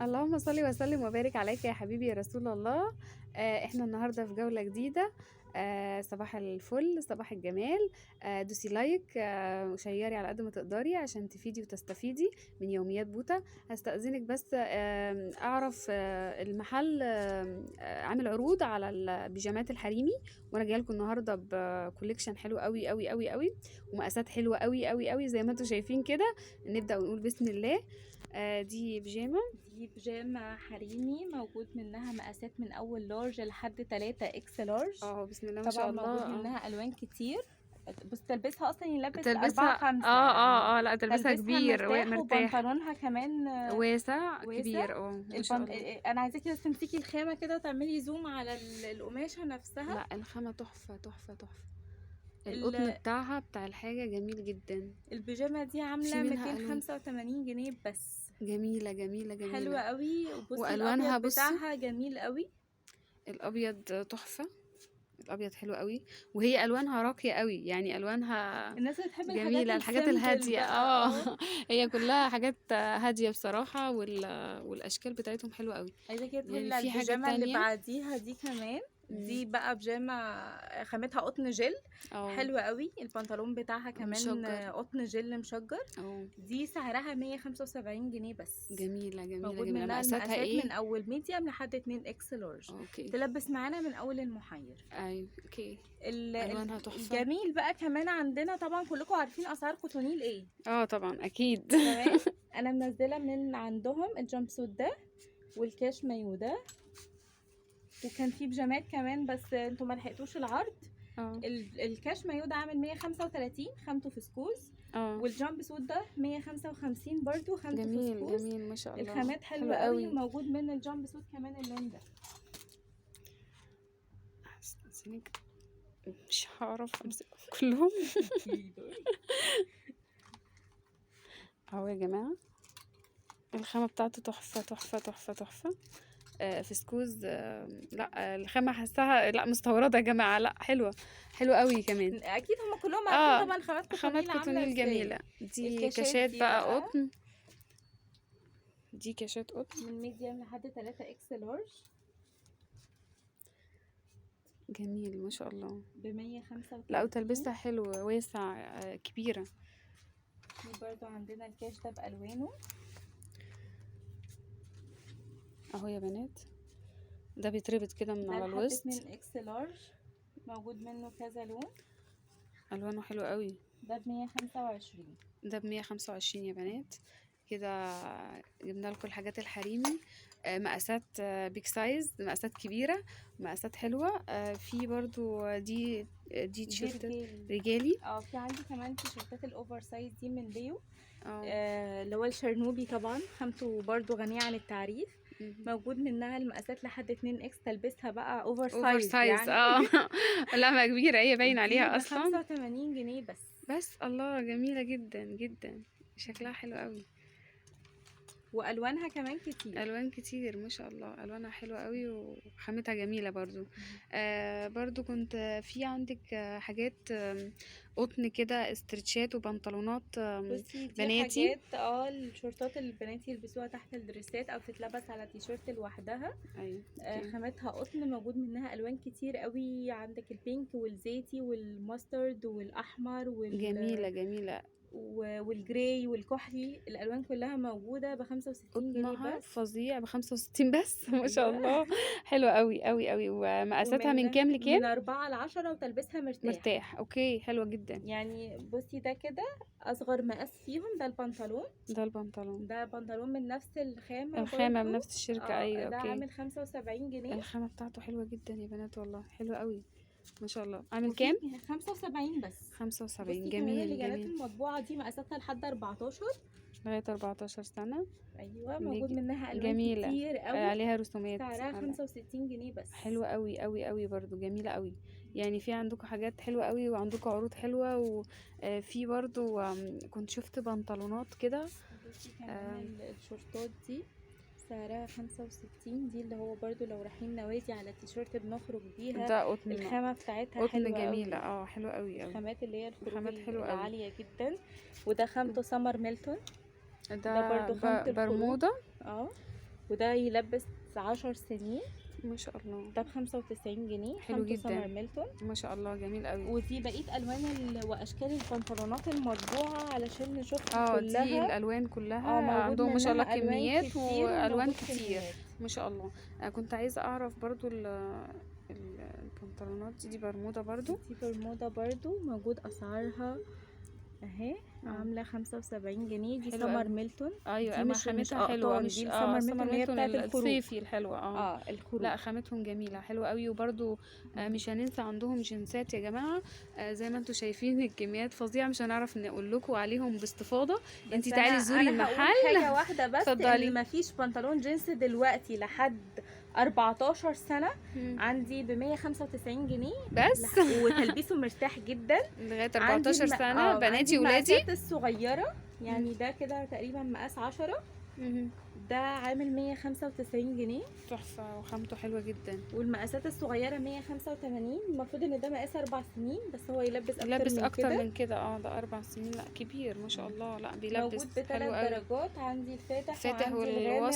اللهم صل وسلم وبارك عليك يا حبيبي يا رسول الله. احنا النهارده في جولة جديدة. صباح الفل، صباح الجمال. دوسي لايك، وشيري على قد ما تقدري عشان تفيدي وتستفيدي من يوميات بوتا. هستأذنك بس اعرف المحل عامل عروض على البيجامات الحريمي، وانا جايه لكم النهارده بكوليكشن حلو قوي قوي قوي قوي، ومقاسات حلوه قوي قوي قوي زي ما انتم شايفين كده. نبدأ ونقول بسم الله. دي بيجامة. دي بيجامة حريمي، موجود منها مقاسات من اول لارج لحد 3 اكس لارج. بسم الله ما طبعا شاء الله. موجود منها الوان كتير. بس تلبسها اصلا يلبس تلبسها 4 5 يعني. لا تلبسها تلبسها كبير مرتاح، ومرتاح. وبنطلونها كمان واسع واسع. كبير، ما شاء الله. انا عايزاكي بس تمسكي الخامة كده وتعملي زوم على القماشة نفسها. لا، الخامة تحفة تحفة تحفة. القطن ال- بتاعها بتاع الحاجة جميل جدا. البيجامة دي في عاملة منها ألوان 285 جنيه بس. جميلة جميلة حلوة جميلة. قوي. وبصي الابيض وألوانها بصي، بتاعها جميل قوي. الأبيض تحفة. الأبيض حلو قوي، وهي ألوانها راقية قوي، يعني ألوانها الناس اللي بتحب الحاجات جميلة، الحاجات السيمبل الهادية. بقى هي كلها حاجات هادية بصراحة، والأشكال بتاعتهم حلوة قوي. عايزه كده تدخلي يعني على في حاجات البيجامه اللي تانية. بعديها دي كمان. مم. دي بقى بيجامه خامتها قطن جل. اه حلوه قوي. البنطلون بتاعها كمان مشجر. قطن جل مشجر. اه دي سعرها 175 جنيه بس. جميلة جميلة موجود جميلة. منها مقاساتها المقاسات من ايه؟ اول ميديم لحد 2 اكس لارج. اوكي. تلبس معانا من اول المحير. ايوه اوكي. ال- الوانها ال- تحفة. الجميل بقى كمان عندنا، طبعا كلكم عارفين اسعار كوتونيل ايه. طبعا اكيد. تمام. انا منزله من عندهم الجامب سوت ده والكاش مايو ده. وكان في بيجامات كمان بس انتوا ما لحقتوش العرض. اه الكاش مايو ده عامل 135 خامته فسكوز. اه والجامب سوت ده 155 برضو خامته جميل فسكوز. جميل ما شاء الله. الخامات حلو حلوه قوي. قوي. وموجود من الجامب سوت كمان اللون ده. استنسنك، مش هعرف امسكهم كلهم. اهو يا جماعة، الخامة بتاعته تحفة تحفة تحفة تحفة. فسكوز. لا، الخامة حاساها لا مستوردة يا جماعة، لا حلوة. حلوة قوي كمان. اكيد هم كلهم عارفين اه طبعا خامات خامات كوتونيل عامله كوتونيل ازاي. جميلة. دي الكاشات كاشات دي بقى بقى قطن. دي كاشات قطن. من ميديم لحد 3 اكس لارج جميل ما شاء الله. ب لا 135. وتلبسها حلو واسع، كبيرة. في برضو عندنا الكاش ده بالوانه. اهو يا بنات، ده بيتربط كده من ده على لحد الوسط. 2 اكس لارج. موجود منه كذا لون. الوانه حلو قوي. ده ب125. ده ب125 يا بنات. كده جبنا لكم الحاجات الحريمي. مقاسات بيج سايز، مقاسات كبيرة، مقاسات حلوة. في برضو دي دي تيشيرت رجالي. رجالي. في عندي كمان تيشيرتات الاوفر سايز دي من ليو. اه اللي هو الشرنوبي، طبعا خامته برضو غنية عن التعريف. مهم. موجود منها المقاسات لحد 2 اكس. تلبسها بقى اوفر اوفر سايز سايز. يعني. لا ما كبيرة، هي باين دي عليها اصلا. ب85 جنيه بس. بس الله، جميلة جدا جدا، شكلها حلو قوي. والوانها كمان كتير. الوان كتير ما شاء الله، الوانها حلوه قوي وخامتها جميله برضو. برضو كنت في عندك حاجات قطن كده، استرتشات وبنطلونات بصي دي بناتي. حاجات الشورتات اللي البنات يلبسوها تحت الدريسات او تتلبس على تيشيرت لوحدها. ايوه اوكي. خامتها قطن. موجود منها الوان كتير قوي. عندك البينك والزيتي والماسترد والاحمر جميله جميله. والجراي والكحلي. الالوان كلها موجوده ب65 جنيه قطنها بس. فظيع ب65 بس. ما شاء ايوه. الله. حلوه قوي قوي قوي. ومقاساتها من كام لكام؟ من 4 ل10 وتلبسها مرتاح. مرتاح. اوكي حلوه جدا. يعني بصي ده كده اصغر مقاس فيهم. ده البنطلون. ده البنطلون. ده بنطلون من نفس الخامة الخامه برضو. بنفس الشركه، ايوه ده اوكي. عامل 75 جنيه. الخامه بتاعته حلوه جدا يا بنات، والله حلوه قوي ما شاء الله. عامل وفي كام؟ 75 بس. 75. بصي كمان جميل اللجانات جميل. المطبوعة دي مقاساتها لحد 14. لغاية 14 سنة. ايوه موجود منها الوان جميلة. كتير قوي. عليها رسومات. سعرها 65 جنيه بس. حلوة قوي قوي قوي برضو، جميلة قوي. يعني في عندكم حاجات حلوة قوي، وعندكم عروض حلوة. وفي برضو كنت شفت بنطلونات كده. بصي كمان الشورتات دي سعرها 65. دي اللي هو برضو لو رايحين نوادي على تيشيرت بنخرج بيها. ده قطن. الخامة بتاعتها قطن حلوة جميلة. قوي. حلوة قوي قوي. الخامات اللي هي الخروج خامات حلوة قوي. العالية جدا. وده خامته سمر ميلتون. ده برضو خامة الخروج. برمودا. اه وده يلبس 10 سنين. ما شاء الله، ده ب95 جنيه. حلو خامته جدا. سمر ميلتون. ما شاء الله جميل قوي. ودي بقيه الوان واشكال البنطلونات المطبوعه علشان نشوفها اه كلها. دي الالوان كلها موجود عندهم ما شاء الله منها ألوان كميات كتير والوان وموجود كتير كميات. ما شاء الله. كنت عايزه اعرف برضو البنطلونات دي برمودا برضو. دي برمودا برضو موجود اسعارها اهي، عامله 75 جنيه. دي حلو سمر قوي. ميلتون. ايوه دي ما مش خامتها حلوه، قطان، مش دي السمر سمر ميلتون اللي هي ميلتون بتاعت الخروج. الصيفي الحلوه. الخروج. لا خامتهم جميله حلوه قوي. وبرضو مش هننسى عندهم جنسات يا جماعه. زي ما انتم شايفين الكميات فظيعه، مش هنعرف نقول لكم عليهم باستفاضه. انت تعالي زوري أنا هقول المحل. حاجه واحده بس، اتفضلي. ان مفيش بنطلون جينز دلوقتي لحد 14 سنه عندي ب 195 جنيه بس وتلبيسه مرتاح جدا لغايه عندي 14 سنه بناتي ولادي. المقاسات الصغيره يعني ده كده تقريبا مقاس 10. ده عامل 195 جنيه. تحفه وخامته حلوه جدا. والمقاسات الصغيره 185. المفروض ان ده مقاس 4 سنين بس هو يلبس اكتر كده. من كده. ده 4 سنين. لا كبير ما شاء الله. لا بيلبس موجود حلو ب3 قوي. درجات، عندي الفاتح فاتح وعندي والوسط. الغامق